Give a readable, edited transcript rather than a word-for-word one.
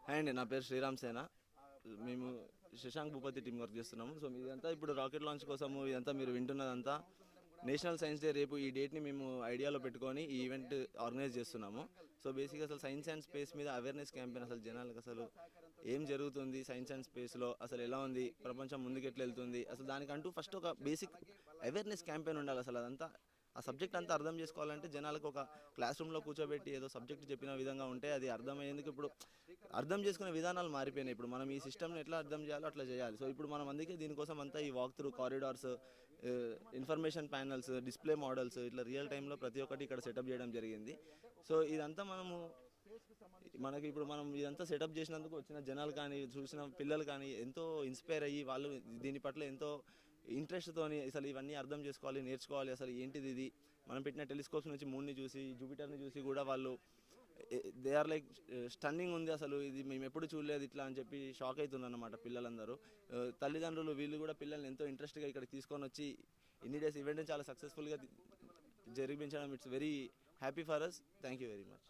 Hi అండి, నా పేరు శ్రీరామ్ సేన. మేము శశాంక్ భూపతి టీం వర్క్ చేస్తున్నాము. సో ఇదంతా ఇప్పుడు రాకెట్ లాంచ్ కోసము ఇదంతా మీరు వింటున్నదంతా నేషనల్ సైన్స్ డే రేపు ఈ డేట్ని మేము ఐడియాలో పెట్టుకొని ఈ ఈవెంట్ ఆర్గనైజ్ చేస్తున్నాము. సో బేసిక్గా అసలు సైన్స్ అండ్ స్పేస్ మీద అవేర్నెస్ క్యాంపెయిన్, అసలు జనాలకు అసలు ఏం జరుగుతుంది సైన్స్ అండ్ స్పేస్లో, అసలు ఎలా ఉంది ప్రపంచం ముందుకు ఎట్లా వెళ్తుంది, అసలు దానికంటూ ఫస్ట్ ఒక బేసిక్ అవేర్నెస్ క్యాంపెయిన్ ఉండాలి. అసలు అదంతా ఆ సబ్జెక్ట్ అంతా అర్థం చేసుకోవాలంటే జనాలకు ఒక క్లాస్ రూమ్లో కూర్చోబెట్టి ఏదో సబ్జెక్ట్ చెప్పిన విధంగా ఉంటే అది అర్థమయ్యేందుకు ఇప్పుడు అర్థం చేసుకునే విధానాలు మారిపోయినాయి. ఇప్పుడు మనం ఈ సిస్టమ్ని ఎట్లా అర్థం చేయాలో అట్లా చేయాలి. సో ఇప్పుడు మనం అందుకే దీనికోసం అంతా ఈ walk through corridors, information panels, display models ఇట్లా రియల్ టైంలో ప్రతి ఒక్కటి ఇక్కడ సెటప్ చేయడం జరిగింది. సో ఇదంతా మనకి ఇప్పుడు మనం ఇదంతా సెటప్ చేసినందుకు వచ్చిన జనాలు కానీ చూసిన పిల్లలు కానీ ఎంతో ఇన్స్పైర్ అయ్యి వాళ్ళు దీని పట్ల ఎంతో ఇంట్రెస్ట్తోని అసలు ఇవన్నీ అర్థం చేసుకోవాలి, నేర్చుకోవాలి, అసలు ఏంటిది ఇది, మనం పెట్టిన టెలిస్కోప్స్ నుంచి మూన్ని చూసి జూపిటర్ని చూసి కూడా వాళ్ళు దే ఆర్ లైక్ స్టన్నింగ్ ఉంది, అసలు ఇది మేము ఎప్పుడు చూడలేదు ఇట్లా అని చెప్పి షాక్ అవుతున్నారు అన్నమాట పిల్లలందరూ. తల్లిదండ్రులు వీళ్ళు కూడా పిల్లల్ని ఎంతో ఇంట్రెస్ట్గా ఇక్కడికి తీసుకొని వచ్చి ఇన్ని డేస్ ఈవెంట్ని చాలా సక్సెస్ఫుల్గా జరిపించడం it's very happy for us. Thank you very much.